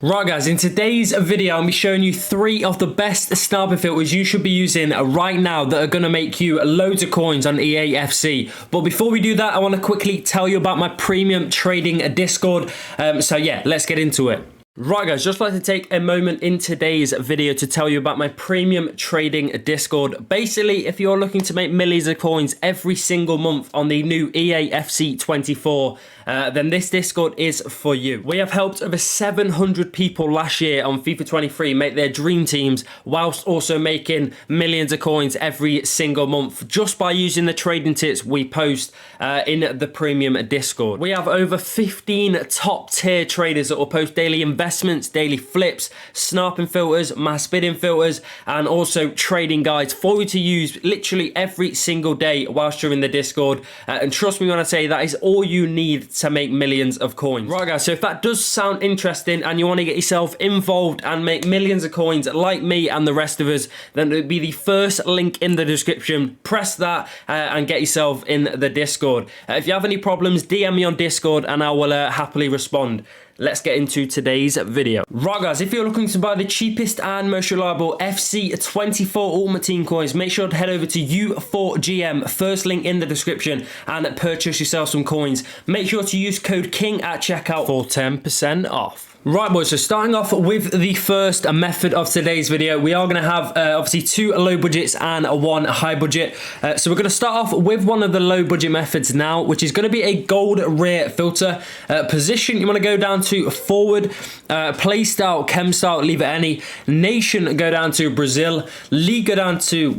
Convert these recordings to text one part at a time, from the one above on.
Right guys, in today's video I'll be showing you 3 of the best sniper filters you should be using right now that are going to make you loads of coins on Eafc. But before we do that, I want to quickly tell you about my premium trading Discord. So yeah, let's get into it. Right guys, just like to take a moment in today's video to tell you about my premium trading Discord. Basically, if you're looking to make millions of coins every single month on the new Eafc 24, then this Discord is for you. We have helped over 700 people last year on FIFA 23 make their dream teams, whilst also making millions of coins every single month just by using the trading tips we post in the premium Discord. We have over 15 top tier traders that will post daily investments, daily flips, sniping filters, mass bidding filters, and also trading guides for you to use literally every single day whilst you're in the Discord. And trust me when I say that is all you need to make millions of coins. Right guys, so if that does sound interesting and you want to get yourself involved and make millions of coins like me and the rest of us, then it would be the first link in the description. Press that and get yourself in the Discord. If you have any problems, DM me on Discord and I will happily respond. Let's get into today's video. Right guys, if you're looking to buy the cheapest and most reliable FC24 Ultimate Team coins, make sure to head over to U4GM, first link in the description, and purchase yourself some coins. Make sure to use code KING at checkout for 10% off. Right boys, so starting off with the first method of today's video, we are going to have obviously 2 low budgets and 1 high budget. So we're going to start off with one of the low budget methods now, which is going to be a gold rare filter. Position, you want to go down to forward, play style, chem style, leave it any. Nation, go down to Brazil. League, go down to,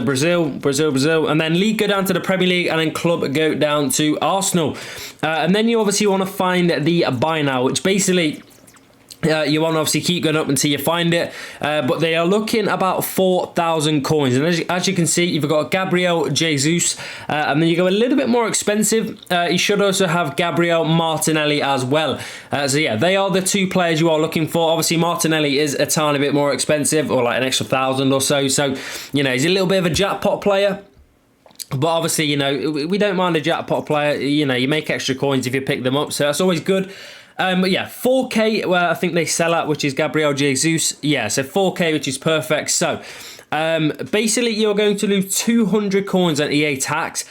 Brazil. And then league, go down to the Premier League. And then club, go down to Arsenal. And then you obviously want to find the buy now, which basically you want to obviously keep going up until you find it, but they are looking about 4,000 coins, and as you can see, you've got Gabriel Jesus, and then you go a little bit more expensive. You should also have Gabriel Martinelli as well. So yeah, they are the 2 players you are looking for. Obviously Martinelli is a tiny bit more expensive, or like an extra 1,000 or so, so you know, he's a little bit of a jackpot player. But obviously, you know, we don't mind a jackpot player. You know, you make extra coins if you pick them up, so that's always good. But yeah, 4K, where I think they sell at, which is Gabriel Jesus. Yeah, so 4K, which is perfect. So basically, you're going to lose 200 coins on EA tax.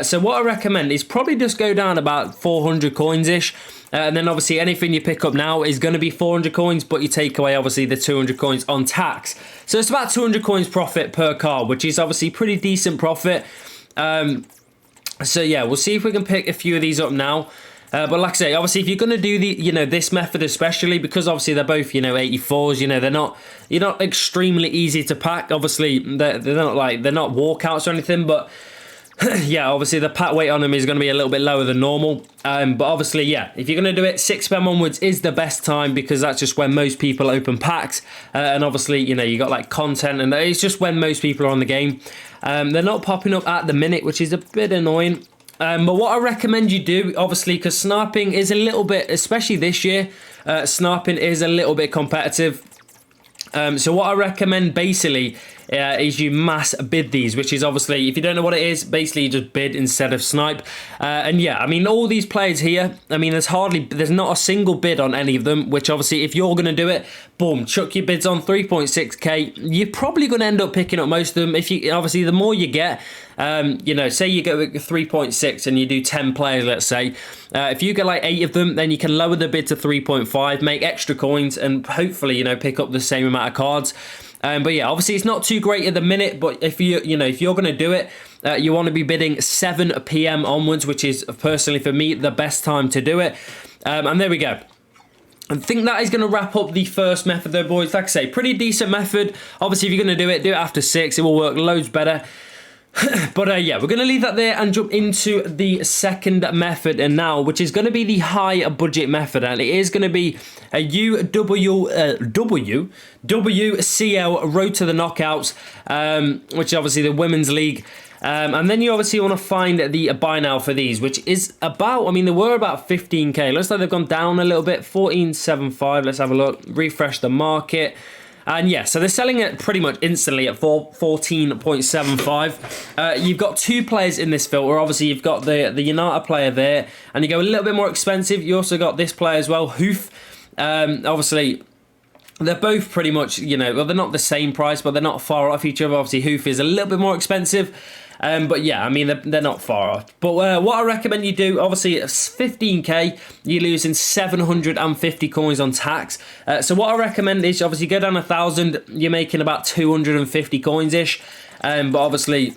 So what I recommend is probably just go down about 400 coins-ish. And then obviously anything you pick up now is going to be 400 coins, but you take away obviously the 200 coins on tax. So it's about 200 coins profit per card, which is obviously pretty decent profit. So yeah, we'll see if we can pick a few of these up now. But like I say, obviously, if you're going to do the, you know, this method especially, because obviously they're both, you know, 84s, you know, you're not extremely easy to pack. Obviously, they're not walkouts or anything, but yeah, obviously the pack weight on them is going to be a little bit lower than normal. But obviously, yeah, if you're going to do it, 6 PM onwards is the best time, because that's just when most people open packs. And obviously, you know, you got like content, and it's just when most people are on the game. They're not popping up at the minute, which is a bit annoying. But what I recommend you do, obviously, because sniping is a little bit, especially this year, sniping is a little bit competitive. So what I recommend basically is you mass bid these, which is obviously, if you don't know what it is, basically you just bid instead of snipe. And yeah, I mean, all these players here, I mean, there's not a single bid on any of them, which obviously if you're going to do it, boom, chuck your bids on 3.6k. You're probably going to end up picking up most of them. If you, obviously, the more you get, you know, say you go with 3.6 and you do 10 players, let's say, if you get like 8 of them, then you can lower the bid to 3.5, make extra coins, and hopefully, you know, pick up the same amount of cards. But yeah, obviously it's not too great at the minute, but if you're going to do it, you want to be bidding 7 PM onwards, which is personally for me the best time to do it. And there we go. I think that is going to wrap up the first method though, boys. Like I say, pretty decent method. Obviously, if you're going to do it after 6. It will work loads better. But yeah, we're going to leave that there and jump into the second method and now, which is going to be the high budget method, and it is going to be a WCL Road to the Knockouts, which is obviously the Women's League. And then you obviously want to find the buy now for these, which is about, I mean, they were about 15k. Looks like they've gone down a little bit, 14.75. Let's have a look, refresh the market. And yeah, so they're selling it pretty much instantly at 14.75. You've got 2 players in this filter. Obviously, you've got the United player there, and you go a little bit more expensive. You also got this player as well, Hoof. Obviously, they're both pretty much, you know, well, they're not the same price, but they're not far off each other. Obviously, Hoof is a little bit more expensive. But yeah, I mean, they're not far off. But what I recommend you do, obviously, it's 15k, you're losing 750 coins on tax. So what I recommend is, obviously, go down 1,000, you're making about 250 coins-ish. But obviously,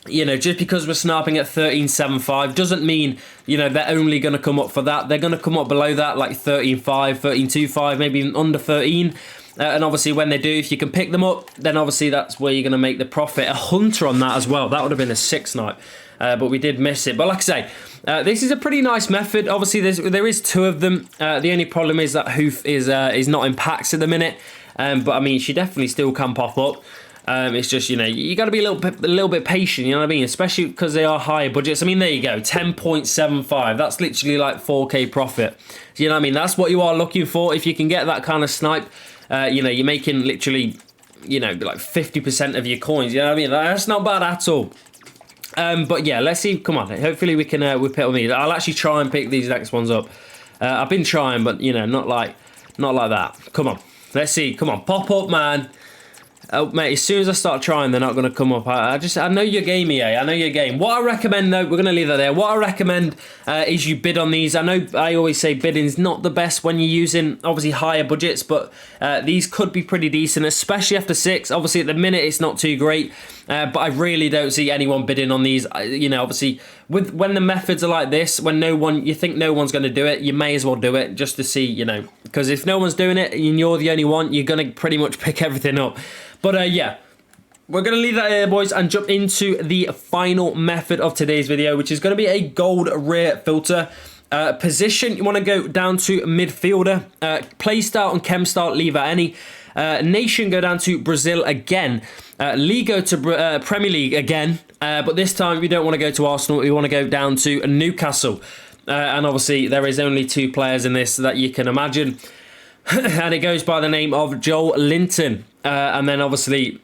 you know, just because we're sniping at 13.75 doesn't mean, you know, they're only going to come up for that. They're going to come up below that, like 13.5, 13.25, maybe even under 13. And obviously when they do, if you can pick them up, then obviously that's where you're going to make the profit. A hunter on that as well. That would have been a 6 snipe. But we did miss it. But like I say, this is a pretty nice method. Obviously there is 2 of them. The only problem is that Hoof is not in packs at the minute. But I mean, she definitely still can pop up. It's just, you know, you got to be a little bit patient, you know what I mean? Especially because they are higher budgets. I mean, there you go, 10.75. That's literally like 4k profit. You know what I mean? That's what you are looking for. If you can get that kind of snipe, you know, you're making literally, you know, like 50% of your coins. You know what I mean? That's not bad at all. But yeah, let's see. Come on. Hopefully we can whip it on these. I'll actually try and pick these next ones up. I've been trying, but, you know, not like that. Come on. Let's see. Come on. Pop up, man. Oh, mate, as soon as I start trying, they're not going to come up. I know your game, EA. I know your game. What I recommend, though, we're going to leave that there. What I recommend is you bid on these. I know I always say bidding's not the best when you're using, obviously, higher budgets, but these could be pretty decent, especially after 6. Obviously, at the minute, it's not too great, but I really don't see anyone bidding on these. You know, obviously, when the methods are like this, when you think no one's going to do it, you may as well do it just to see, you know, because if no one's doing it and you're the only one, you're going to pretty much pick everything up. But yeah, we're going to leave that here, boys, and jump into the final method of today's video, which is going to be a gold rare filter. Position, you want to go down to midfielder. Play style and chem style, leave at any. Nation, go down to Brazil again. League, go to Premier League again. But this time, we don't want to go to Arsenal. We want to go down to Newcastle. And obviously, there is only 2 players in this that you can imagine. And it goes by the name of Joel Linton. And then obviously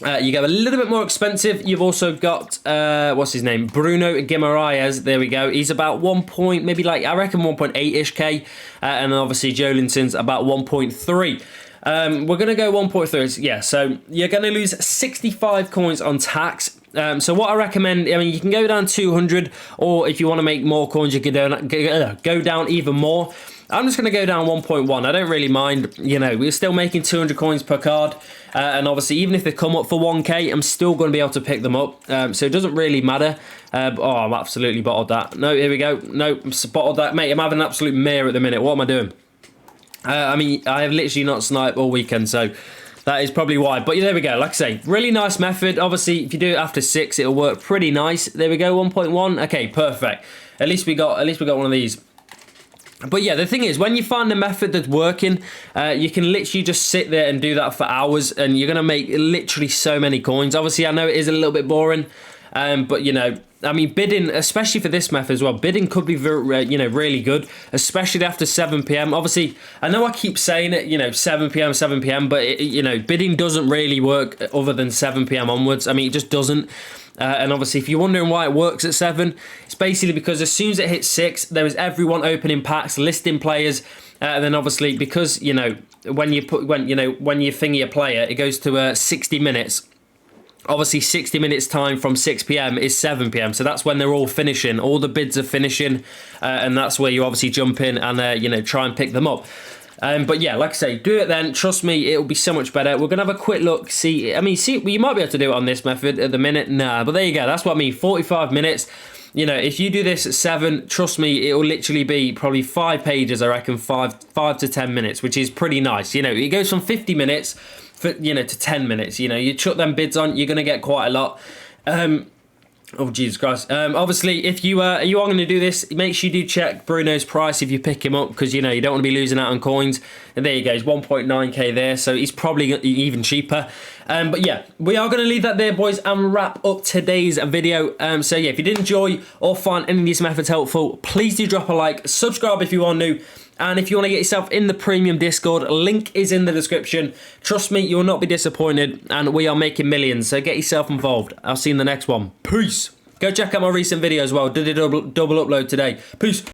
you go a little bit more expensive. You've also got what's his name, Bruno Guimaraes. There we go. He's about 1 point, maybe like I reckon 1.8ish k. And then obviously Joe Linton's about 1.3. We're gonna go 1.3. Yeah, so you're gonna lose 65 coins on tax. So what I recommend, I mean, you can go down 200, or if you want to make more coins, you can go down even more. I'm just going to go down 1.1. I don't really mind. You know, we're still making 200 coins per card. And obviously, even if they come up for 1k, I'm still going to be able to pick them up. So it doesn't really matter. Oh, I'm absolutely bottled that. No, here we go. No, I'm bottled that. Mate, I'm having an absolute mare at the minute. What am I doing? I mean, I have literally not sniped all weekend, so that is probably why. But yeah, there we go. Like I say, really nice method. Obviously, if you do it after 6, it'll work pretty nice. There we go, 1.1. Okay, perfect. At least we got one of these. But yeah, the thing is, when you find a method that's working, you can literally just sit there and do that for hours, and you're going to make literally so many coins. Obviously, I know it is a little bit boring, but, you know, I mean, bidding, especially for this method as well, bidding could be very, you know, really good, especially after 7 p.m. Obviously, I know I keep saying it, you know, 7 p.m, but, you know, bidding doesn't really work other than 7 p.m. onwards. I mean, it just doesn't. And obviously, if you're wondering why it works at 7, it's basically because as soon as it hits 6, there is everyone opening packs, listing players, and then obviously because, you know, when you finger your player, it goes to 60 minutes. Obviously, 60 minutes time from 6 p.m. is 7 p.m. So that's when they're all finishing. All the bids are finishing, and that's where you obviously jump in and you know, try and pick them up. But yeah, like I say, do it then. Trust me, it'll be so much better. We're going to have a quick look. See, you might be able to do it on this method at the minute. Nah, but there you go. That's what I mean. 45 minutes. You know, if you do this at 7, trust me, it will literally be probably 5 pages, I reckon, 5 to 10 minutes, which is pretty nice. You know, it goes from 50 minutes, to 10 minutes. You know, you chuck them bids on, you're going to get quite a lot. Oh, Jesus Christ. Obviously, if you are going to do this, make sure you do check Bruno's price if you pick him up, because, you know, you don't want to be losing out on coins. And there you go, he's 1.9k there, so he's probably even cheaper. But yeah, we are going to leave that there, boys, and wrap up today's video. So yeah, if you did enjoy or find any of these methods helpful, please do drop a like, subscribe if you are new. And if you want to get yourself in the premium Discord, link is in the description. Trust me, you will not be disappointed, and we are making millions, so get yourself involved. I'll see you in the next one. Peace. Go check out my recent video as well. Did a double upload today. Peace.